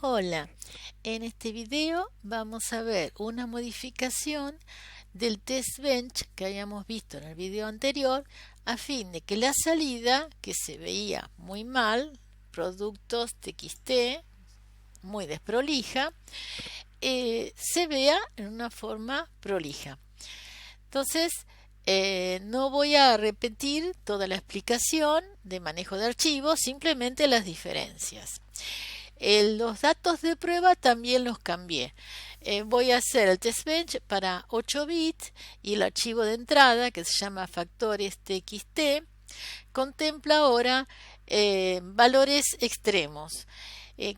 Hola, en este video vamos a ver una modificación del test bench que habíamos visto en el video anterior a fin de que la salida, que se veía muy mal, productos TXT, muy desprolija, se vea en una forma prolija. Entonces, no voy a repetir toda la explicación de manejo de archivos, simplemente las diferencias. Los datos de prueba también los cambié. Voy a hacer el test bench para 8 bits y el archivo de entrada, que se llama factores txt, contempla ahora valores extremos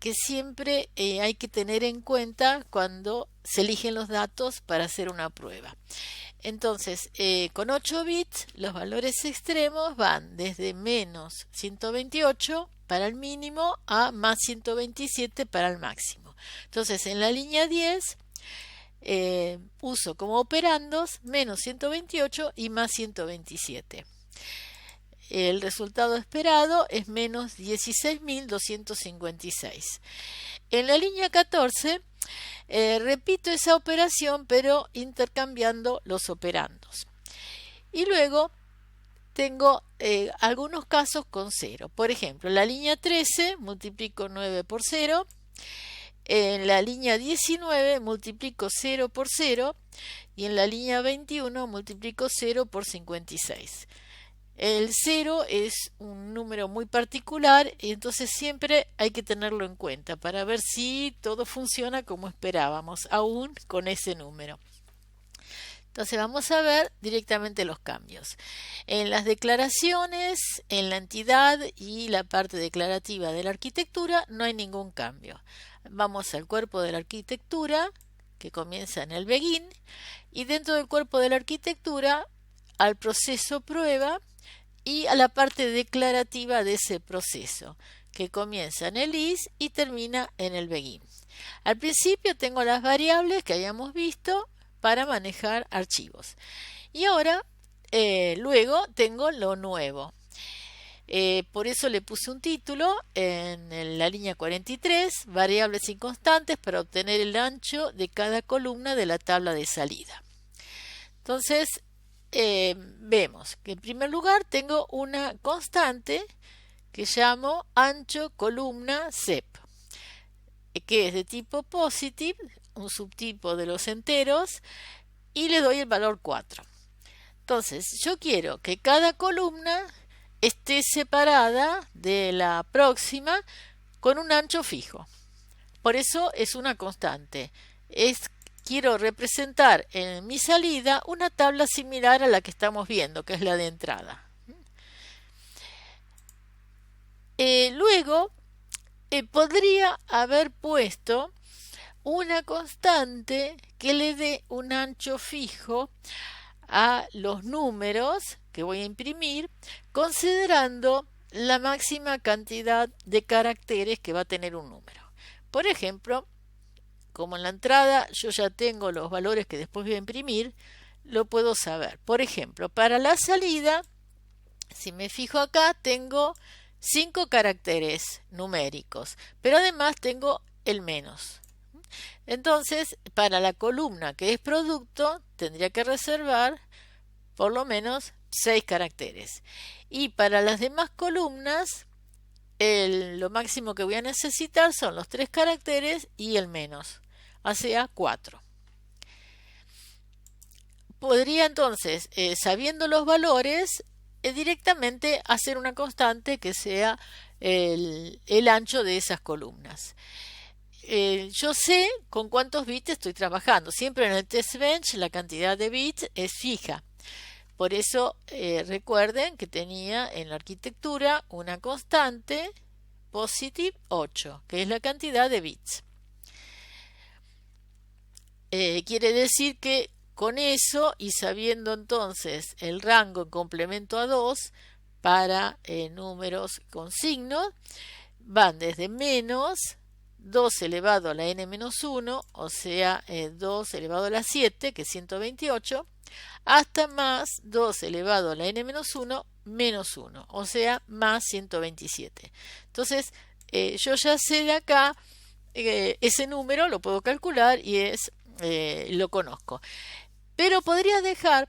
que siempre hay que tener en cuenta cuando se eligen los datos para hacer una prueba. Entonces, con 8 bits, los valores extremos van desde menos 128 para el mínimo a más 127 para el máximo. Entonces, en la línea 10, uso como operandos menos 128 y más 127. El resultado esperado es menos 16.256. En la línea 14, repito esa operación, pero intercambiando los operandos. Y luego tengo algunos casos con 0. Por ejemplo, en la línea 13 multiplico 9 por 0. En la línea 19 multiplico 0 por 0. Y en la línea 21 multiplico 0 por 56. El 0 es un número muy particular y entonces siempre hay que tenerlo en cuenta para ver si todo funciona como esperábamos, aún con ese número. Entonces vamos a ver directamente los cambios. En las declaraciones, en la entidad y la parte declarativa de la arquitectura no hay ningún cambio. Vamos al cuerpo de la arquitectura, que comienza en el begin, y dentro del cuerpo de la arquitectura al proceso prueba y a la parte declarativa de ese proceso, que comienza en el is y termina en el begin. Al principio tengo las variables que habíamos visto para manejar archivos. Y ahora, luego tengo lo nuevo. Por eso le puse un título en la línea 43, variables inconstantes para obtener el ancho de cada columna de la tabla de salida. Entonces, vemos que en primer lugar tengo una constante que llamo ancho columna sep, que es de tipo positive, un subtipo de los enteros, y le doy el valor 4. Entonces, yo quiero que cada columna esté separada de la próxima con un ancho fijo. Por eso es una constante. Quiero representar en mi salida una tabla similar a la que estamos viendo, que es la de entrada. Luego, podría haber puesto una constante que le dé un ancho fijo a los números que voy a imprimir, considerando la máxima cantidad de caracteres que va a tener un número. Por ejemplo, como en la entrada yo ya tengo los valores que después voy a imprimir, lo puedo saber. Por ejemplo, para la salida, si me fijo acá, tengo 5 caracteres numéricos, pero además tengo el menos. Entonces, para la columna que es producto, tendría que reservar por lo menos 6 caracteres. Y para las demás columnas, lo máximo que voy a necesitar son los 3 caracteres y el menos, o sea 4. Podría entonces, sabiendo los valores, directamente hacer una constante que sea el ancho de esas columnas. Yo sé con cuántos bits estoy trabajando. Siempre en el test bench la cantidad de bits es fija. Por eso recuerden que tenía en la arquitectura una constante positive 8, que es la cantidad de bits. Quiere decir que con eso y sabiendo entonces el rango en complemento a 2 para números con signo, van desde menos 2 elevado a la n-1, o sea 2 elevado a la 7, que es 128, hasta más 2 elevado a la n-1 menos 1, o sea más 127. Entonces yo ya sé de acá ese número lo puedo calcular y lo conozco. Pero podría dejar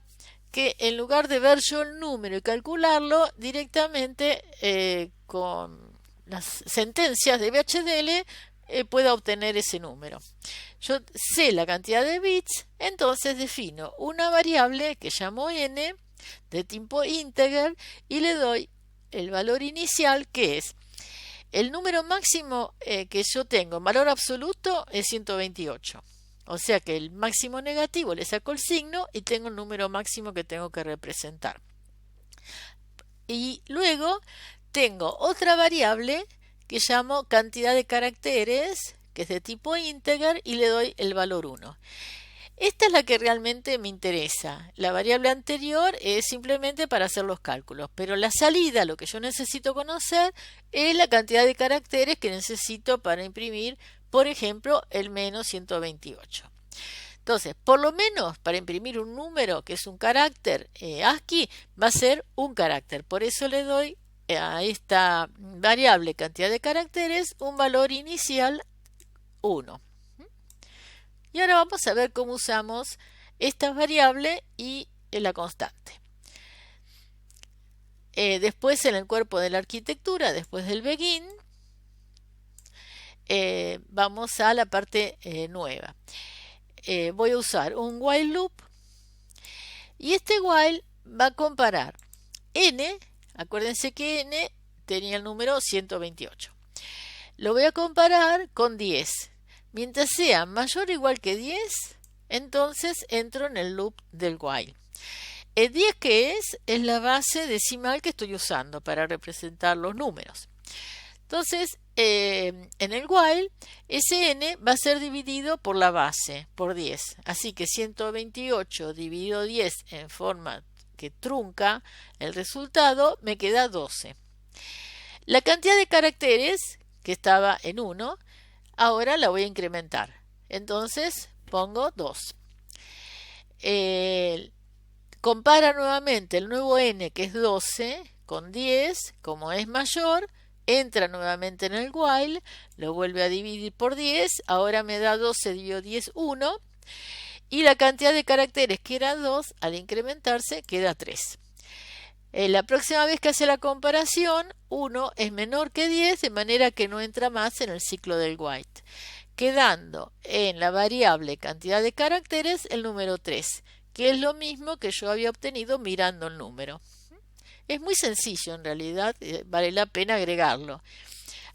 que en lugar de ver yo el número y calcularlo directamente con las sentencias de VHDL, pueda obtener ese número. Yo sé la cantidad de bits, entonces defino una variable que llamo n de tipo integer y le doy el valor inicial, que es el número máximo que yo tengo en valor absoluto es 128. O sea que el máximo negativo le saco el signo y tengo el número máximo que tengo que representar. Y luego tengo otra variable que llamo cantidad de caracteres, que es de tipo integer, y le doy el valor 1. Esta es la que realmente me interesa. La variable anterior es simplemente para hacer los cálculos, pero la salida, lo que yo necesito conocer, es la cantidad de caracteres que necesito para imprimir, por ejemplo, el menos 128. Entonces, por lo menos para imprimir un número que es un carácter ASCII, va a ser un carácter. Por eso le doy a esta variable cantidad de caracteres un valor inicial 1. Y ahora vamos a ver cómo usamos esta variable y la constante. Después en el cuerpo de la arquitectura, después del begin, vamos a la parte nueva. Voy a usar un while loop y este while va a comparar n, acuérdense que n tenía el número 128. Lo voy a comparar con 10. Mientras sea mayor o igual que 10, entonces entro en el loop del while. El 10 que es la base decimal que estoy usando para representar los números. Entonces, en el while, ese n va a ser dividido por la base, por 10. Así que 128 dividido 10 en forma que trunca el resultado, me queda 12. La cantidad de caracteres, que estaba en 1, ahora la voy a incrementar. Entonces pongo 2. Compara nuevamente el nuevo n, que es 12, con 10. Como es mayor, entra nuevamente en el while, lo vuelve a dividir por 10. Ahora me da 12 dividido 10, 1. Y la cantidad de caracteres, que era 2, al incrementarse queda 3. La próxima vez que hace la comparación, 1 es menor que 10, de manera que no entra más en el ciclo del while, quedando en la variable cantidad de caracteres el número 3, que es lo mismo que yo había obtenido mirando el número. Es muy sencillo en realidad, vale la pena agregarlo.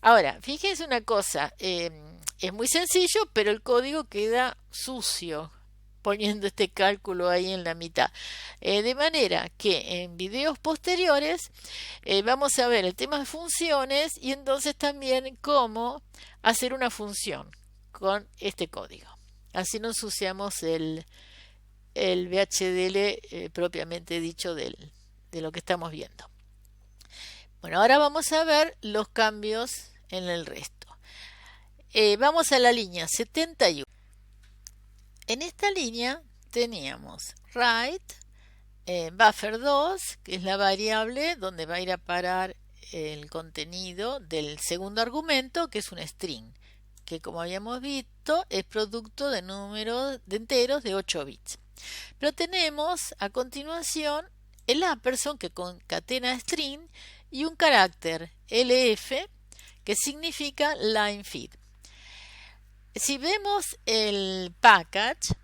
Ahora, fíjense una cosa, es muy sencillo, pero el código queda sucio poniendo este cálculo ahí en la mitad. De manera que en videos posteriores vamos a ver el tema de funciones y entonces también cómo hacer una función con este código. Así no ensuciamos el VHDL propiamente dicho de lo que estamos viendo. Bueno, ahora vamos a ver los cambios en el resto. Vamos a la línea 71. En esta línea teníamos write, buffer2, que es la variable donde va a ir a parar el contenido del segundo argumento, que es un string, que como habíamos visto es producto de números de enteros de 8 bits. Pero tenemos a continuación el ampersand, que concatena string, y un carácter lf, que significa line feed. Si vemos el package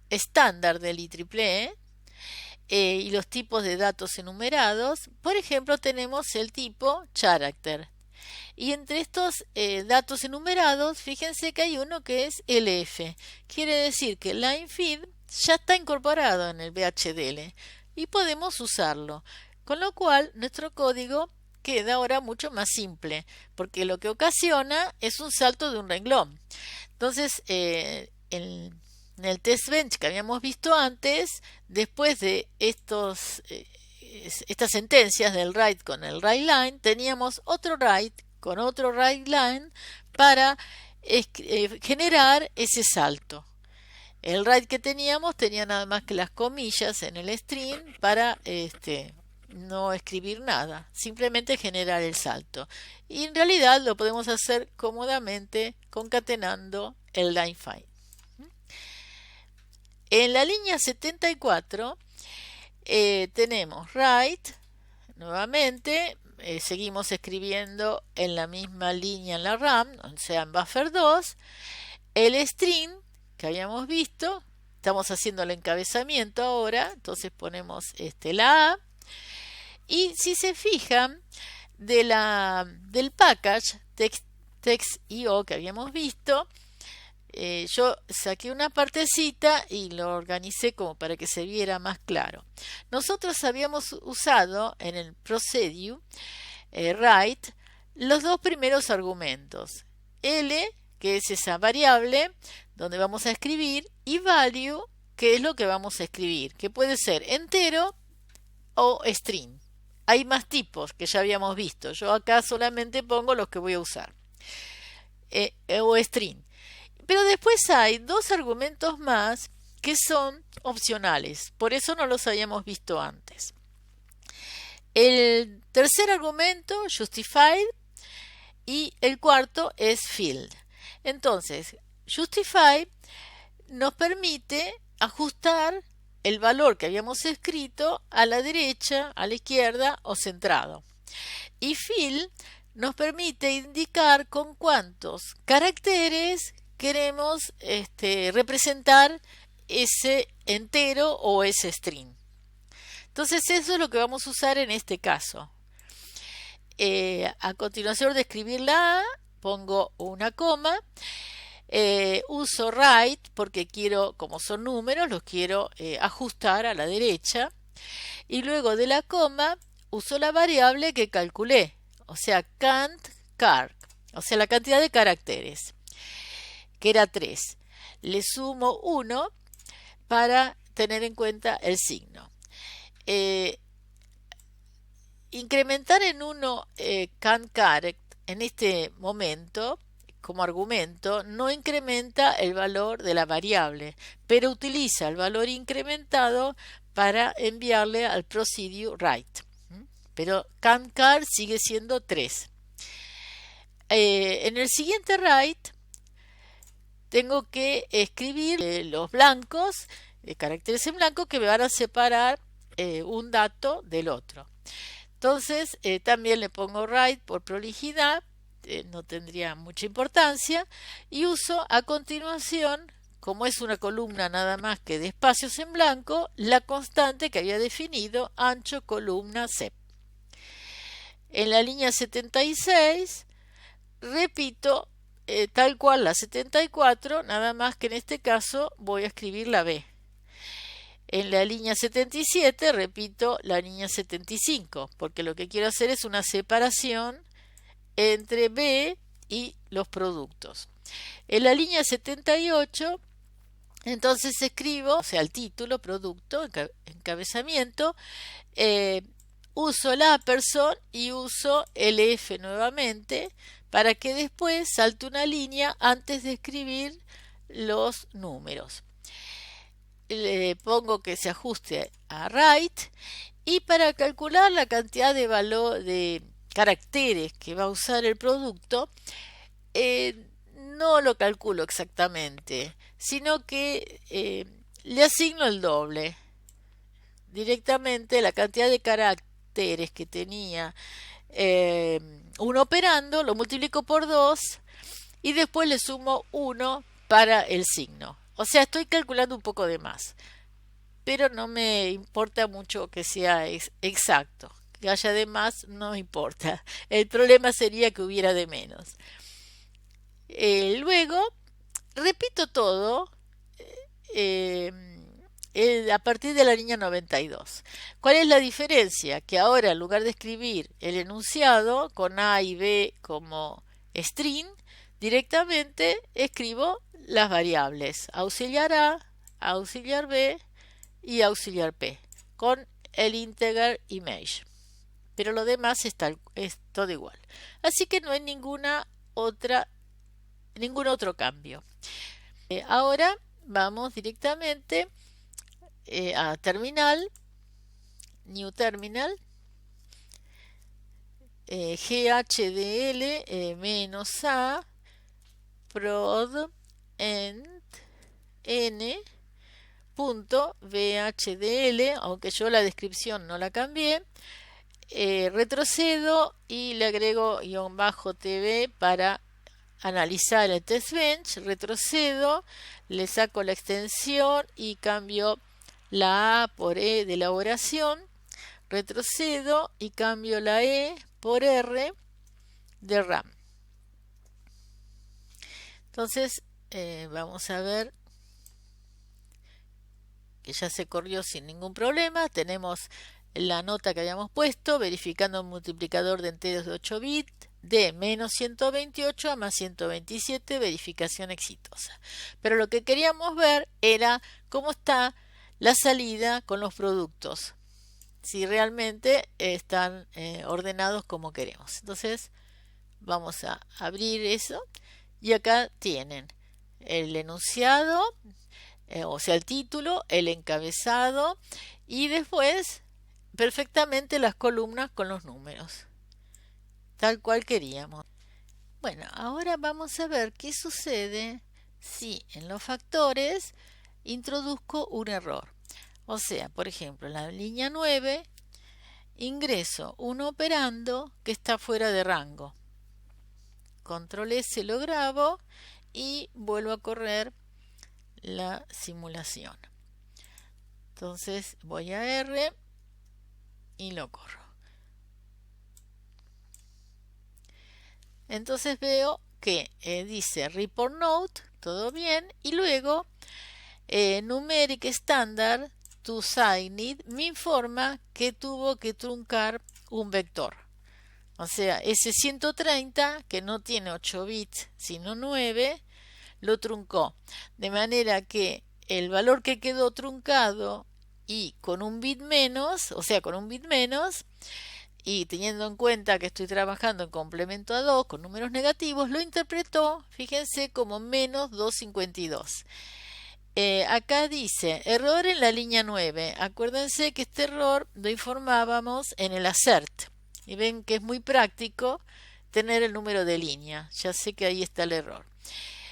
estándar del IEEE y los tipos de datos enumerados, por ejemplo, tenemos el tipo character. Y entre estos datos enumerados, fíjense que hay uno que es LF. Quiere decir que line feed ya está incorporado en el VHDL y podemos usarlo. Con lo cual, nuestro código queda ahora mucho más simple, porque lo que ocasiona es un salto de un renglón. Entonces, en el test bench que habíamos visto antes, después de estas sentencias del write con el write line, teníamos otro write con otro write line para generar ese salto. El write que teníamos tenía nada más que las comillas en el string para no escribir nada, simplemente generar el salto. Y en realidad lo podemos hacer cómodamente concatenando el line find. En la línea 74 tenemos write, nuevamente, seguimos escribiendo en la misma línea en la RAM, o sea en buffer 2, el string que habíamos visto, estamos haciendo el encabezamiento ahora, entonces ponemos la A, y si se fijan, del package text.io que habíamos visto, yo saqué una partecita y lo organicé como para que se viera más claro. Nosotros habíamos usado en el procedure write los dos primeros argumentos, L, que es esa variable donde vamos a escribir, y value, que es lo que vamos a escribir, que puede ser entero o string. Hay más tipos que ya habíamos visto, yo acá solamente pongo los que voy a usar, o string. Pero después hay dos argumentos más que son opcionales, por eso no los habíamos visto antes. El tercer argumento, justified, y el cuarto es field. Entonces, justify nos permite ajustar el valor que habíamos escrito a la derecha, a la izquierda o centrado. Y fill nos permite indicar con cuántos caracteres queremos representar ese entero o ese string. Entonces eso es lo que vamos a usar en este caso. A continuación de escribir la A, pongo una coma. Uso write porque quiero, como son números, los quiero ajustar a la derecha. Y luego de la coma uso la variable que calculé, o sea, count char, o sea, la cantidad de caracteres, que era 3. Le sumo 1 para tener en cuenta el signo. Incrementar en 1 count char en este momento como argumento no incrementa el valor de la variable, pero utiliza el valor incrementado para enviarle al procedure write. Pero count char sigue siendo 3. En el siguiente write tengo que escribir los blancos, caracteres en blanco que me van a separar un dato del otro. Entonces también le pongo write por prolijidad, no tendría mucha importancia, y uso a continuación, como es una columna nada más que de espacios en blanco, la constante que había definido, ancho columna sep. En la línea 76 repito tal cual la 74, nada más que en este caso voy a escribir la B. En la línea 77 repito la línea 75, porque lo que quiero hacer es una separación entre B y los productos. En la línea 78 entonces escribo, o sea, el título, producto, encabezamiento, uso la person y uso el F nuevamente para que después salte una línea antes de escribir los números. Le pongo que se ajuste a write, y para calcular la cantidad de valor de caracteres que va a usar el producto, no lo calculo exactamente, sino que le asigno el doble. Directamente la cantidad de caracteres que tenía un operando lo multiplico por 2 y después le sumo 1 para el signo. O sea, estoy calculando un poco de más, pero no me importa mucho que sea exacto. Que haya de más no importa. El problema sería que hubiera de menos. Luego, repito todo a partir de la línea 92. ¿Cuál es la diferencia? Que ahora en lugar de escribir el enunciado con A y B como string, directamente escribo las variables auxiliar A, auxiliar B y auxiliar P con el integer image. Pero lo demás es todo igual. Así que no hay ningún otro cambio. Ahora vamos directamente a terminal, new terminal, GHDL menos A prod end n punto VHDL, aunque yo la descripción no la cambié. Retrocedo y le agrego -tv para analizar el test bench. Retrocedo, le saco la extensión y cambio la A por E de elaboración. Retrocedo y cambio la E por R de RAM. Entonces vamos a ver que ya se corrió sin ningún problema. Tenemos la nota que habíamos puesto, verificando un multiplicador de enteros de 8 bits de menos 128 a más 127, verificación exitosa. Pero lo que queríamos ver era cómo está la salida con los productos, si realmente están ordenados como queremos. Entonces vamos a abrir eso y acá tienen el enunciado, o sea el título, el encabezado y después perfectamente las columnas con los números, tal cual queríamos. Bueno, ahora vamos a ver qué sucede si en los factores introduzco un error. O sea, por ejemplo, en la línea 9 ingreso un operando que está fuera de rango. Control S lo grabo y vuelvo a correr la simulación. Entonces voy a R y lo corro. Entonces veo que dice report note, todo bien, y luego numeric standard to signed me informa que tuvo que truncar un vector. O sea, ese 130, que no tiene 8 bits sino 9, lo truncó. De manera que el valor que quedó truncado y con un bit menos, o sea, con un bit menos, y teniendo en cuenta que estoy trabajando en complemento a 2 con números negativos, lo interpretó, fíjense, como menos 252. Acá dice error en la línea 9. Acuérdense que este error lo informábamos en el assert. Y ven que es muy práctico tener el número de línea. Ya sé que ahí está el error.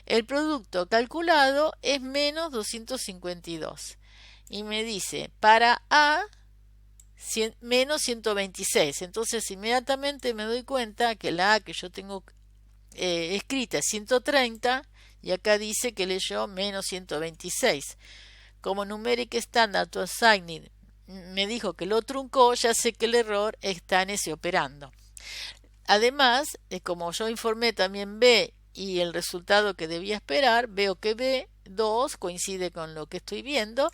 El producto calculado es menos 252. Y me dice para A menos 126. Entonces inmediatamente me doy cuenta que la A que yo tengo escrita es 130 y acá dice que leyó menos 126. Como numeric standard to assigned me dijo que lo truncó, ya sé que el error está en ese operando. Además, como yo informé también B y el resultado que debía esperar, veo que B2 coincide con lo que estoy viendo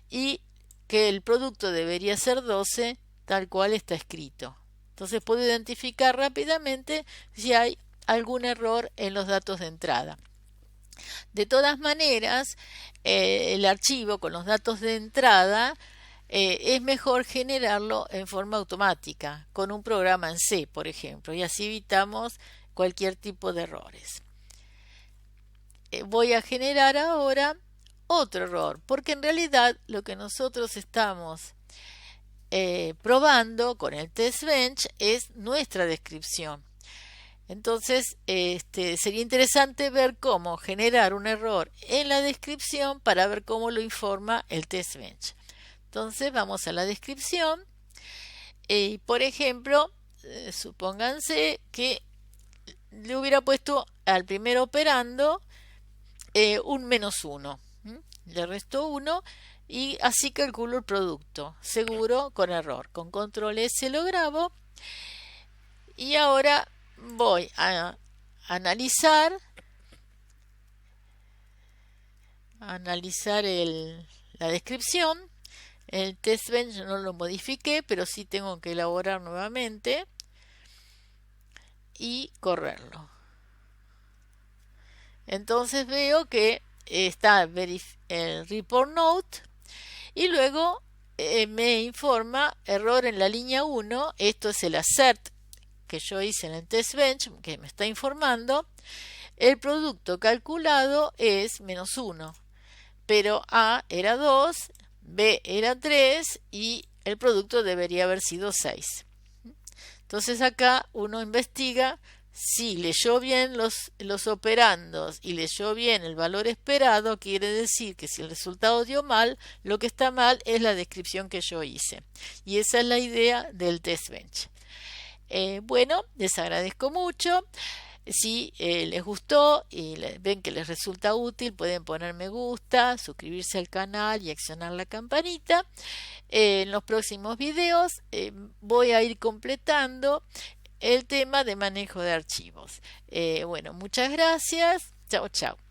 y que el producto debería ser 12 tal cual está escrito. Entonces puedo identificar rápidamente si hay algún error en los datos de entrada. De todas maneras, el archivo con los datos de entrada es mejor generarlo en forma automática, con un programa en C, por ejemplo, y así evitamos cualquier tipo de errores. Voy a generar ahora otro error, porque en realidad lo que nosotros estamos probando con el test bench es nuestra descripción. Entonces sería interesante ver cómo generar un error en la descripción para ver cómo lo informa el test bench. Entonces vamos a la descripción y por ejemplo supónganse que le hubiera puesto al primer operando un -1, le restó 1 y así calculo el producto, seguro con error. Con control S lo grabo y ahora voy a analizar la descripción. El test bench no lo modifiqué, pero sí tengo que elaborar nuevamente y correrlo. Entonces veo que está el report note y luego me informa error en la línea 1. Esto es el assert que yo hice en el test bench, que me está informando. El producto calculado es -1, pero A era 2, B era 3 y el producto debería haber sido 6. Entonces acá uno investiga si leyó bien los operandos y leyó bien el valor esperado, quiere decir que si el resultado dio mal, lo que está mal es la descripción que yo hice. Y esa es la idea del test bench. Bueno, les agradezco mucho. Si les gustó y ven que les resulta útil, pueden poner me gusta, suscribirse al canal y accionar la campanita. En los próximos videos voy a ir completando el tema de manejo de archivos. Bueno, muchas gracias. Chao, chao.